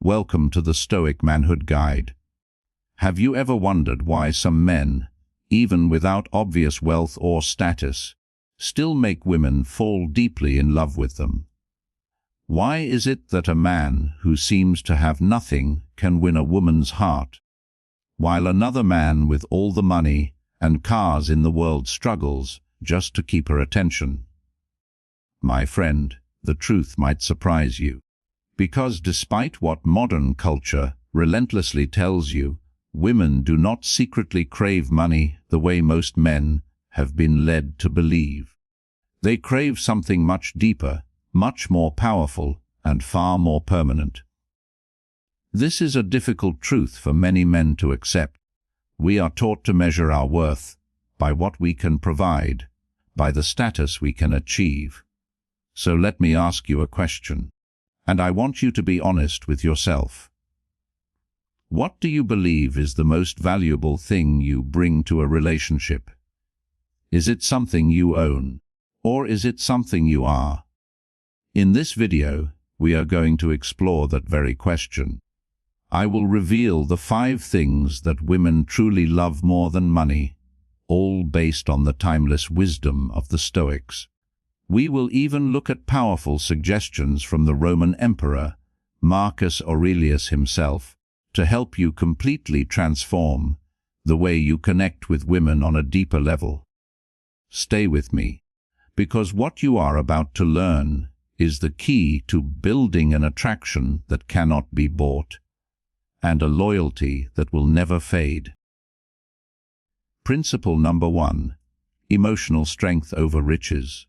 Welcome to the Stoic Manhood Guide. Have you ever wondered why some men, even without obvious wealth or status, still make women fall deeply in love with them? Why is it that a man who seems to have nothing can win a woman's heart, while another man with all the money and cars in the world struggles just to keep her attention? My friend, the truth might surprise you. Because despite what modern culture relentlessly tells you, women do not secretly crave money the way most men have been led to believe. They crave something much deeper, much more powerful, and far more permanent. This is a difficult truth for many men to accept. We are taught to measure our worth by what we can provide, by the status we can achieve. So let me ask you a question. And I want you to be honest with yourself. What do you believe is the most valuable thing you bring to a relationship? Is it something you own, or is it something you are? In this video, we are going to explore that very question. I will reveal the 5 things that women truly love more than money, all based on the timeless wisdom of the Stoics. We will even look at powerful suggestions from the Roman Emperor, Marcus Aurelius himself, to help you completely transform the way you connect with women on a deeper level. Stay with me, because what you are about to learn is the key to building an attraction that cannot be bought, and a loyalty that will never fade. Principle number 1: emotional strength over riches.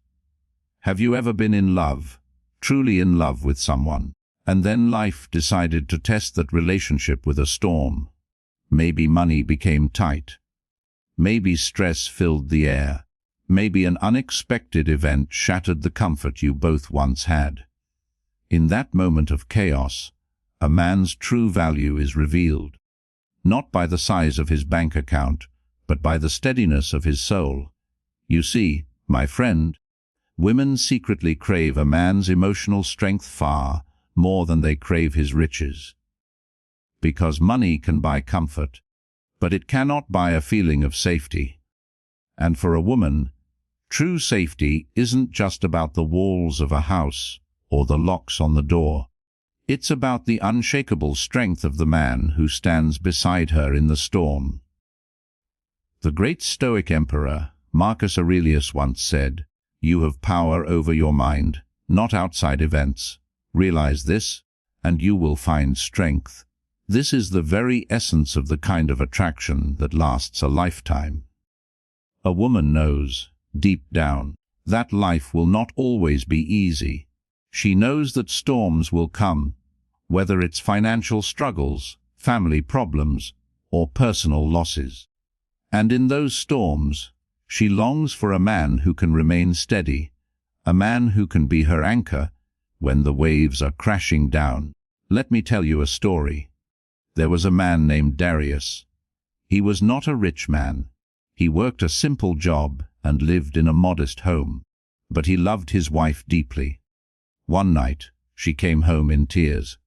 Have you ever been in love, truly in love with someone, and then life decided to test that relationship with a storm? Maybe money became tight. Maybe stress filled the air. Maybe an unexpected event shattered the comfort you both once had. In that moment of chaos, a man's true value is revealed, not by the size of his bank account, but by the steadiness of his soul. You see, my friend, women secretly crave a man's emotional strength far more than they crave his riches. Because money can buy comfort, but it cannot buy a feeling of safety. And for a woman, true safety isn't just about the walls of a house or the locks on the door. It's about the unshakable strength of the man who stands beside her in the storm. The great Stoic emperor, Marcus Aurelius, once said, "You have power over your mind, not outside events. Realize this, and you will find strength." This is the very essence of the kind of attraction that lasts a lifetime. A woman knows, deep down, that life will not always be easy. She knows that storms will come, whether it's financial struggles, family problems, or personal losses. And in those storms, she longs for a man who can remain steady, a man who can be her anchor when the waves are crashing down. Let me tell you a story. There was a man named Darius. He was not a rich man. He worked a simple job and lived in a modest home, but he loved his wife deeply. One night, she came home in tears.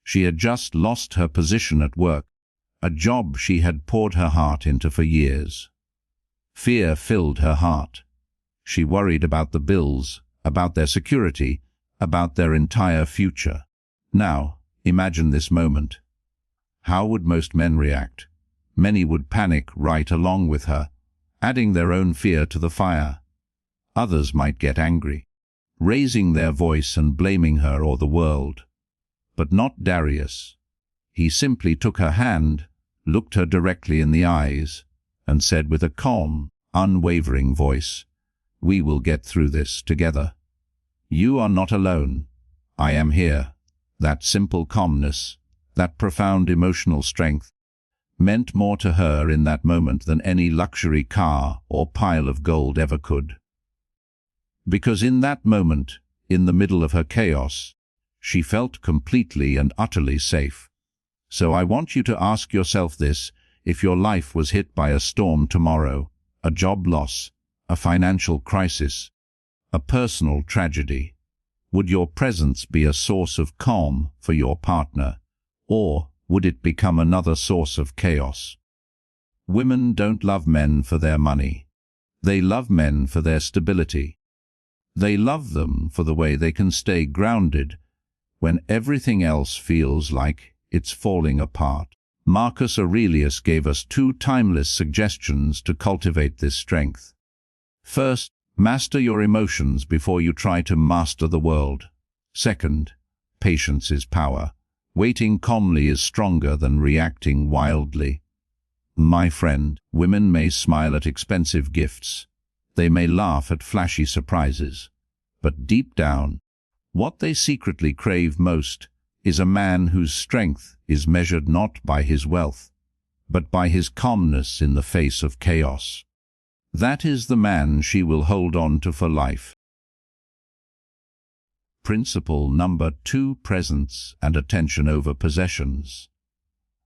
She had just lost her position at work, a job she had poured her heart into for years. Fear filled her heart. She worried about the bills, about their security, about their entire future. Now, imagine this moment. How would most men react? Many would panic right along with her, adding their own fear to the fire. Others might get angry, raising their voice and blaming her or the world. But not Darius. He simply took her hand, looked her directly in the eyes, and said with a calm, unwavering voice, "We will get through this together. You are not alone. I am here." That simple calmness, that profound emotional strength, meant more to her in that moment than any luxury car or pile of gold ever could. Because in that moment, in the middle of her chaos, she felt completely and utterly safe. So I want you to ask yourself this: if your life was hit by a storm tomorrow, a job loss, a financial crisis, a personal tragedy, would your presence be a source of calm for your partner, Or would it become another source of chaos? Women don't love men for their money. They love men for their stability. They love them for the way they can stay grounded when everything else feels like it's falling apart. Marcus Aurelius gave us two timeless suggestions to cultivate this strength. First, master your emotions before you try to master the world. Second, patience is power. Waiting calmly is stronger than reacting wildly. My friend, women may smile at expensive gifts. They may laugh at flashy surprises. But deep down, what they secretly crave most is a man whose strength is measured not by his wealth, but by his calmness in the face of chaos. That is the man she will hold on to for life. Principle number 2: presence and attention over possessions.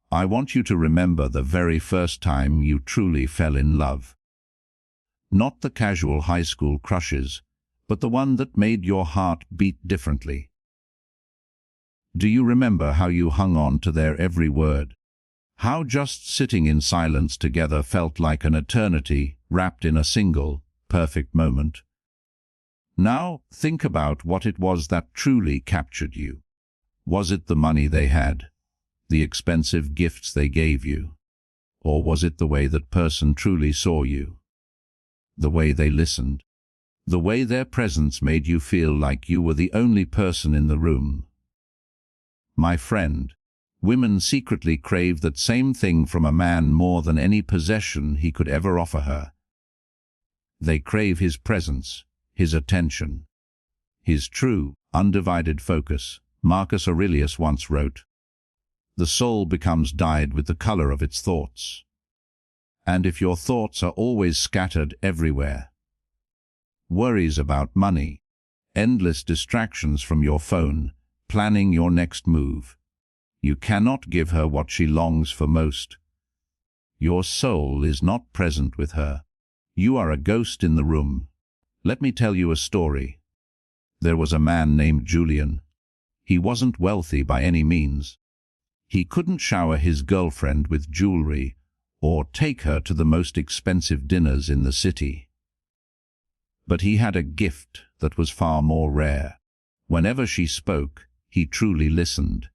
I want you to remember the very first time you truly fell in love. Not the casual high school crushes, but the one that made your heart beat differently. Do you remember how you hung on to their every word? How just sitting in silence together felt like an eternity wrapped in a single, perfect moment? Now, think about what it was that truly captured you. Was it the money they had? The expensive gifts they gave you? Or was it the way that person truly saw you? The way they listened? The way their presence made you feel like you were the only person in the room? My friend, women secretly crave that same thing from a man more than any possession he could ever offer her. They crave his presence, his attention, his true, undivided focus. Marcus Aurelius once wrote, "The soul becomes dyed with the color of its thoughts." And if your thoughts are always scattered everywhere, worries about money, endless distractions from your phone, planning your next move, you cannot give her what she longs for most. Your soul is not present with her. You are a ghost in the room. Let me tell you a story. There was a man named Julian. He wasn't wealthy by any means. He couldn't shower his girlfriend with jewelry or take her to the most expensive dinners in the city. But he had a gift that was far more rare. Whenever she spoke, he truly listened.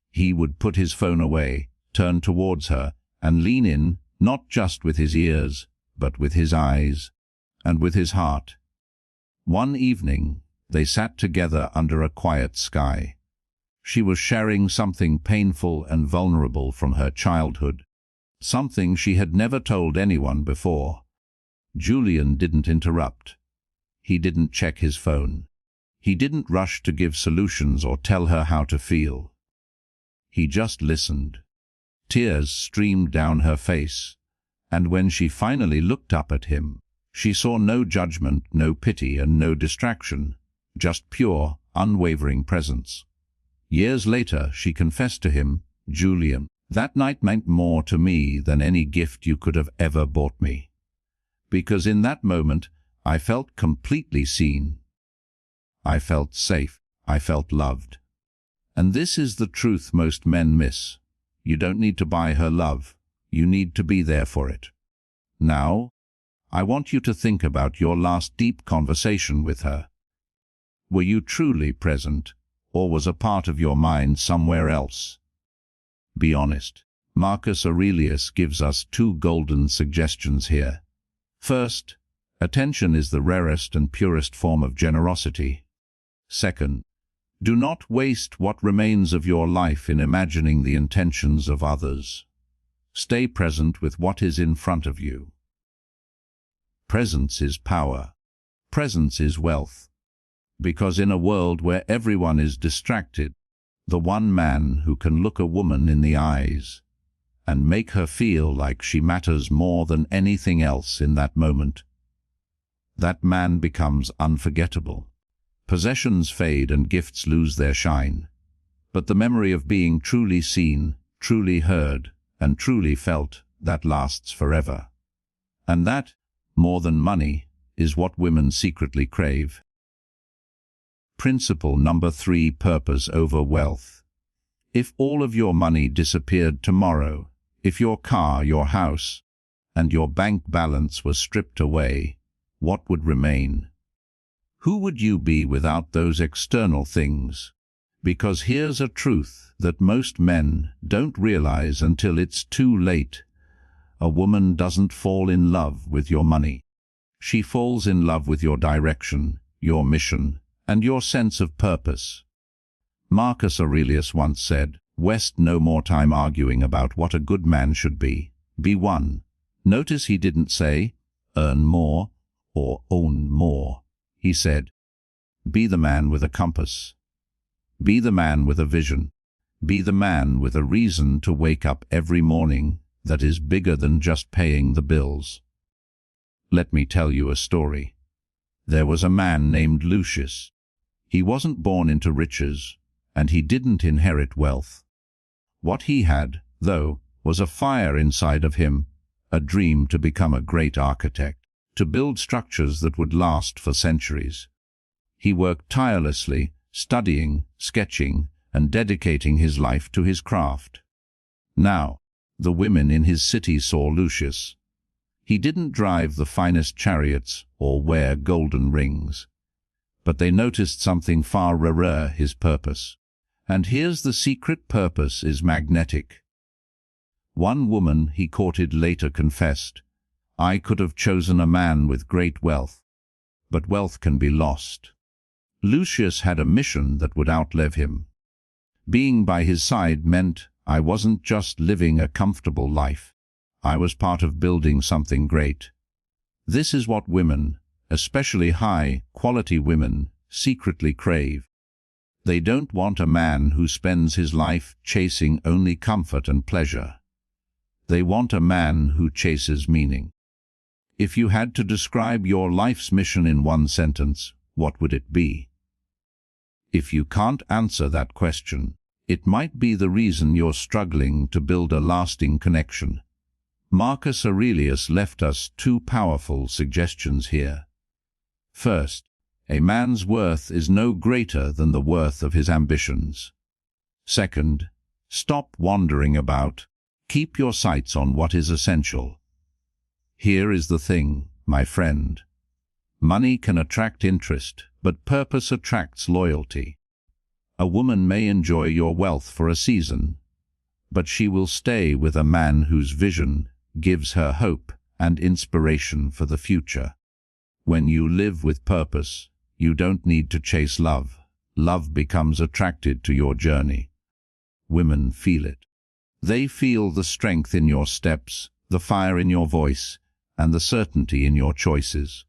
He would put his phone away, turn towards her, and lean in, not just with his ears, but with his eyes and with his heart. One evening, they sat together under a quiet sky. She was sharing something painful and vulnerable from her childhood, something she had never told anyone before. Julian didn't interrupt. He didn't check his phone. He didn't rush to give solutions or tell her how to feel. He just listened. Tears streamed down her face, and when she finally looked up at him, she saw no judgment, no pity, and no distraction, just pure, unwavering presence. Years later, she confessed to him, "Julian, that night meant more to me than any gift you could have ever bought me. Because in that moment, I felt completely seen. I felt safe. I felt loved." And this is the truth most men miss. You don't need to buy her love. You need to be there for it. Now, I want you to think about your last deep conversation with her. Were you truly present, or was a part of your mind somewhere else? Be honest. Marcus Aurelius gives us two golden suggestions here. First, attention is the rarest and purest form of generosity. Second, do not waste what remains of your life in imagining the intentions of others. Stay present with what is in front of you. Presence is power. Presence is wealth. Because in a world where everyone is distracted, the one man who can look a woman in the eyes and make her feel like she matters more than anything else in that moment, that man becomes unforgettable. Possessions fade and gifts lose their shine, but the memory of being truly seen, truly heard, and truly felt, that lasts forever. And that, more than money, is what women secretly crave. Principle number 3: purpose over wealth. If all of your money disappeared tomorrow, if your car, your house, and your bank balance was stripped away, what would remain? Who would you be without those external things? Because here's a truth that most men don't realize until it's too late. A woman doesn't fall in love with your money. She falls in love with your direction, your mission, and your sense of purpose. Marcus Aurelius once said, "Waste no more time arguing about what a good man should be. Be one." Notice he didn't say, "Earn more" or "own more." He said, "Be the man with a compass. Be the man with a vision. Be the man with a reason to wake up every morning that is bigger than just paying the bills." Let me tell you a story. There was a man named Lucius. He wasn't born into riches, and he didn't inherit wealth. What he had, though, was a fire inside of him, a dream to become a great architect, to build structures that would last for centuries. He worked tirelessly, studying, sketching, and dedicating his life to his craft. Now, the women in his city saw Lucius. He didn't drive the finest chariots or wear golden rings, but they noticed something far rarer: his purpose. And here's the secret: purpose is magnetic. One woman he courted later confessed, "I could have chosen a man with great wealth, but wealth can be lost." Lucius had a mission that would outlive him. Being by his side meant I wasn't just living a comfortable life. I was part of building something great. This is what women, especially high-quality women, secretly crave. They don't want a man who spends his life chasing only comfort and pleasure. They want a man who chases meaning. If you had to describe your life's mission in one sentence, what would it be? If you can't answer that question, it might be the reason you're struggling to build a lasting connection. Marcus Aurelius left us two powerful suggestions here. First, a man's worth is no greater than the worth of his ambitions. Second, stop wandering about. Keep your sights on what is essential. Here is the thing, my friend. Money can attract interest, but purpose attracts loyalty. A woman may enjoy your wealth for a season, but she will stay with a man whose vision gives her hope and inspiration for the future. When you live with purpose, you don't need to chase love. Love becomes attracted to your journey. Women feel it. They feel the strength in your steps, the fire in your voice, and the certainty in your choices.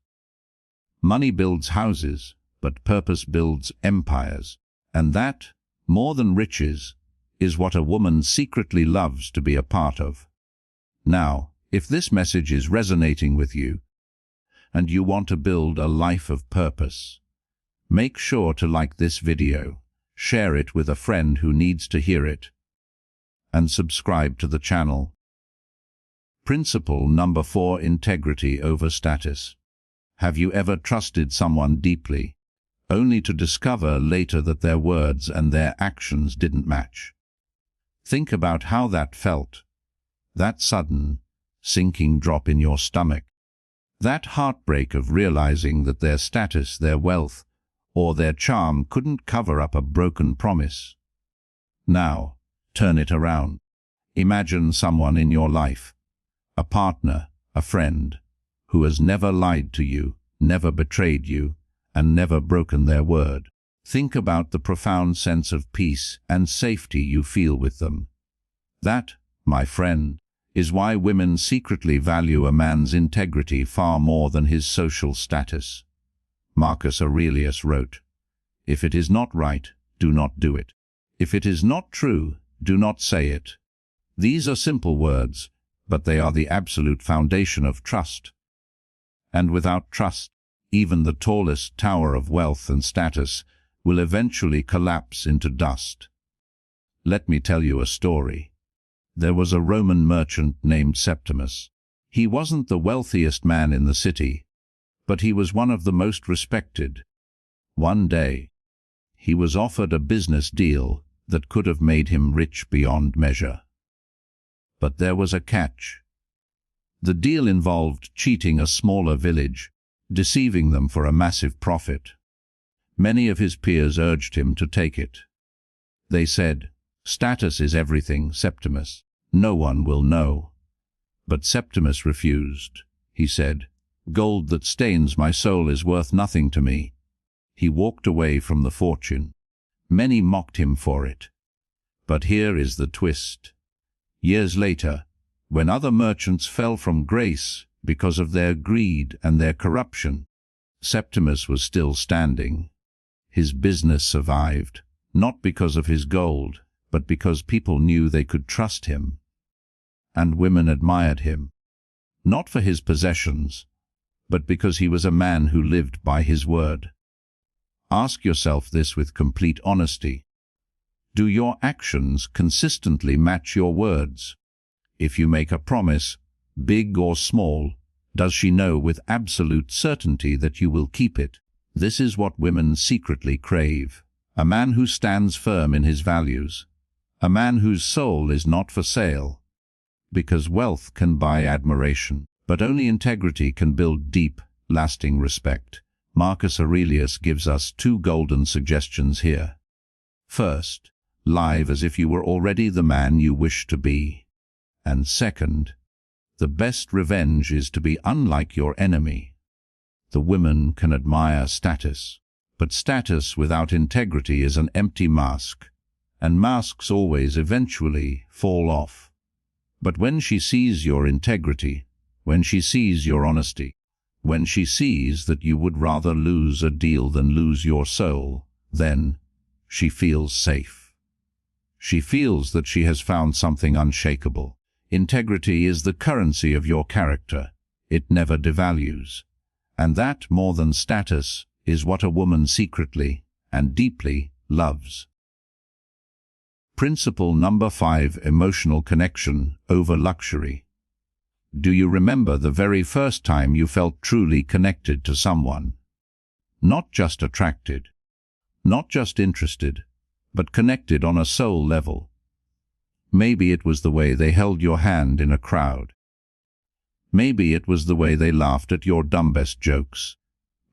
Money builds houses, but purpose builds empires. And that, more than riches, is what a woman secretly loves to be a part of. Now, if this message is resonating with you, and you want to build a life of purpose, make sure to like this video, share it with a friend who needs to hear it, and subscribe to the channel. Principle number 4: integrity over status. Have you ever trusted someone deeply, only to discover later that their words and their actions didn't match? Think about how that felt. That sudden, sinking drop in your stomach. That heartbreak of realizing that their status, their wealth, or their charm couldn't cover up a broken promise. Now, turn it around. Imagine someone in your life, a partner, a friend, who has never lied to you, never betrayed you, and never broken their word. Think about the profound sense of peace and safety you feel with them. That, my friend, is why women secretly value a man's integrity far more than his social status. Marcus Aurelius wrote, "If it is not right, do not do it. If it is not true, do not say it." These are simple words, but they are the absolute foundation of trust. And without trust, even the tallest tower of wealth and status will eventually collapse into dust. Let me tell you a story. There was a Roman merchant named Septimus. He wasn't the wealthiest man in the city, but he was one of the most respected. One day, he was offered a business deal that could have made him rich beyond measure. But there was a catch. The deal involved cheating a smaller village, deceiving them for a massive profit. Many of his peers urged him to take it. They said, "Status is everything, Septimus. No one will know." But Septimus refused. He said, "Gold that stains my soul is worth nothing to me." He walked away from the fortune. Many mocked him for it. But here is the twist. Years later, when other merchants fell from grace because of their greed and their corruption, Septimus was still standing. His business survived, not because of his gold, but because people knew they could trust him. And women admired him, not for his possessions, but because he was a man who lived by his word. Ask yourself this with complete honesty. Do your actions consistently match your words? If you make a promise, big or small, does she know with absolute certainty that you will keep it? This is what women secretly crave. A man who stands firm in his values. A man whose soul is not for sale. Because wealth can buy admiration, but only integrity can build deep, lasting respect. Marcus Aurelius gives us 2 golden suggestions here. First, live as if you were already the man you wish to be. And second, the best revenge is to be unlike your enemy. The women can admire status, but status without integrity is an empty mask, and masks always eventually fall off. But when she sees your integrity, when she sees your honesty, when she sees that you would rather lose a deal than lose your soul, then she feels safe. She feels that she has found something unshakable. Integrity is the currency of your character. It never devalues. And that, more than status, is what a woman secretly and deeply loves. Principle number 5: emotional connection over luxury. Do you remember the very first time you felt truly connected to someone? Not just attracted, not just interested, but connected on a soul level. Maybe it was the way they held your hand in a crowd. Maybe it was the way they laughed at your dumbest jokes.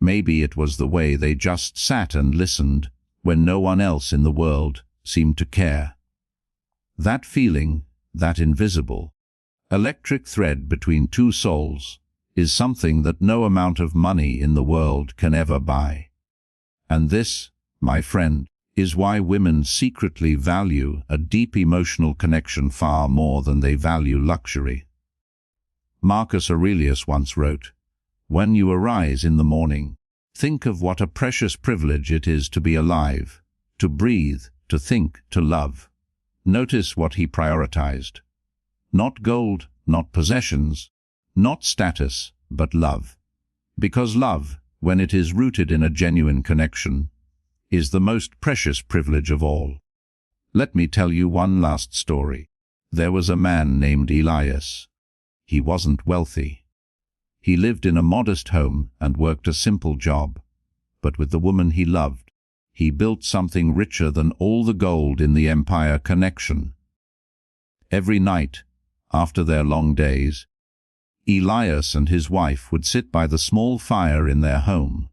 Maybe it was the way they just sat and listened when no one else in the world seemed to care. That feeling, that invisible, electric thread between 2 souls, is something that no amount of money in the world can ever buy. And this, my friend, is why women secretly value a deep emotional connection far more than they value luxury. Marcus Aurelius once wrote, "When you arise in the morning, think of what a precious privilege it is to be alive, to breathe, to think, to love." Notice what he prioritized. Not gold, not possessions, not status, but love. Because love, when it is rooted in a genuine connection, is the most precious privilege of all. Let me tell you one last story. There was a man named Elias. He wasn't wealthy. He lived in a modest home and worked a simple job. But with the woman he loved, he built something richer than all the gold in the empire connection. Every night, after their long days, Elias and his wife would sit by the small fire in their home.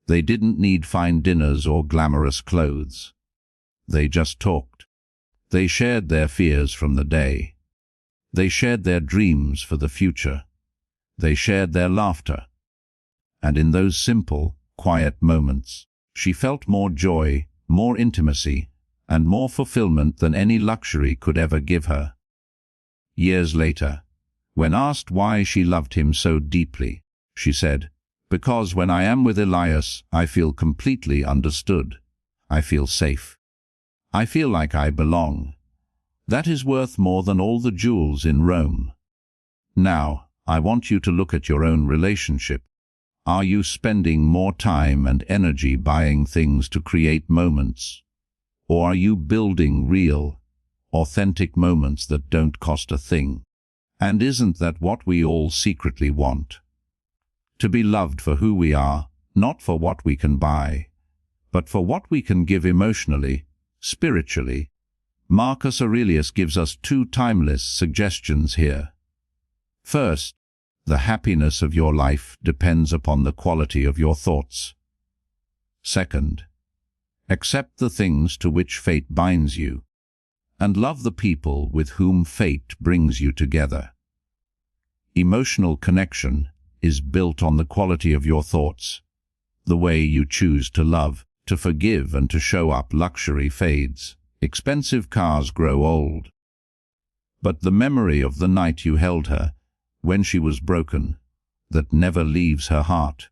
They didn't need fine dinners or glamorous clothes. They just talked. They shared their fears from the day. They shared their dreams for the future. They shared their laughter. And in those simple, quiet moments, she felt more joy, more intimacy, and more fulfillment than any luxury could ever give her. Years later, when asked why she loved him so deeply, she said, "Because when I am with Elias, I feel completely understood. I feel safe. I feel like I belong. That is worth more than all the jewels in Rome." Now, I want you to look at your own relationship. Are you spending more time and energy buying things to create moments? Or are you building real, authentic moments that don't cost a thing? And isn't that what we all secretly want? To be loved for who we are, not for what we can buy, but for what we can give emotionally, spiritually, Marcus Aurelius gives us two timeless suggestions here. First, the happiness of your life depends upon the quality of your thoughts. Second, accept the things to which fate binds you, and love the people with whom fate brings you together. Emotional connection is built on the quality of your thoughts. The way you choose to love, to forgive, and to show up. Luxury fades. Expensive cars grow old. But the memory of the night you held her, when she was broken, that never leaves her heart.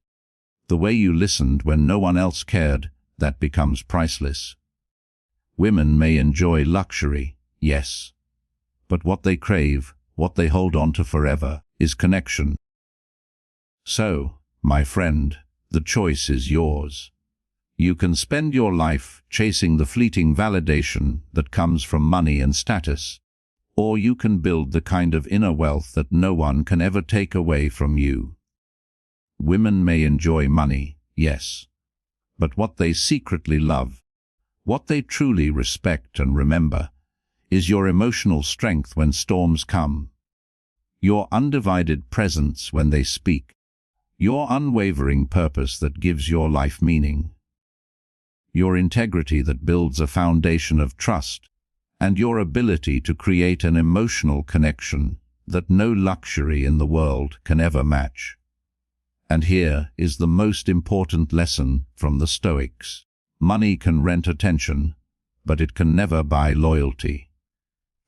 The way you listened when no one else cared, that becomes priceless. Women may enjoy luxury, yes. But what they crave, what they hold on to forever, is connection. So, my friend, the choice is yours. You can spend your life chasing the fleeting validation that comes from money and status, or you can build the kind of inner wealth that no one can ever take away from you. Women may enjoy money, yes, but what they secretly love, what they truly respect and remember, is your emotional strength when storms come, your undivided presence when they speak, your unwavering purpose that gives your life meaning, your integrity that builds a foundation of trust, and your ability to create an emotional connection that no luxury in the world can ever match. And here is the most important lesson from the Stoics. Money can rent attention, but it can never buy loyalty.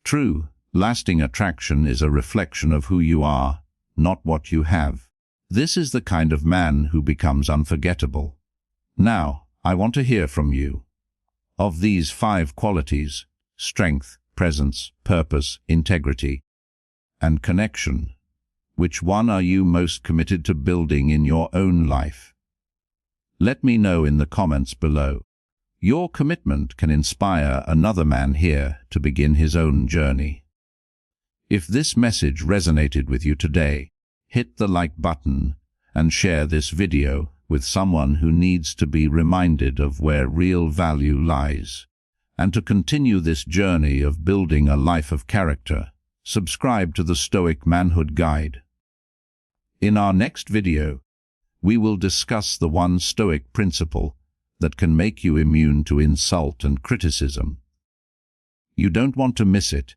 True, lasting attraction is a reflection of who you are, not what you have. This is the kind of man who becomes unforgettable. Now, I want to hear from you. Of these 5 qualities, strength, presence, purpose, integrity, and connection, which one are you most committed to building in your own life? Let me know in the comments below. Your commitment can inspire another man here to begin his own journey. If this message resonated with you today, hit the like button and share this video with someone who needs to be reminded of where real value lies. And to continue this journey of building a life of character, subscribe to the Stoic Manhood Guide. In our next video, we will discuss the one Stoic principle that can make you immune to insult and criticism. You don't want to miss it.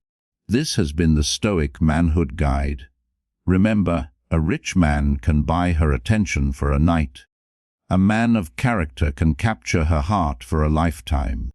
This has been the Stoic Manhood Guide. Remember, a rich man can buy her attention for a night. A man of character can capture her heart for a lifetime.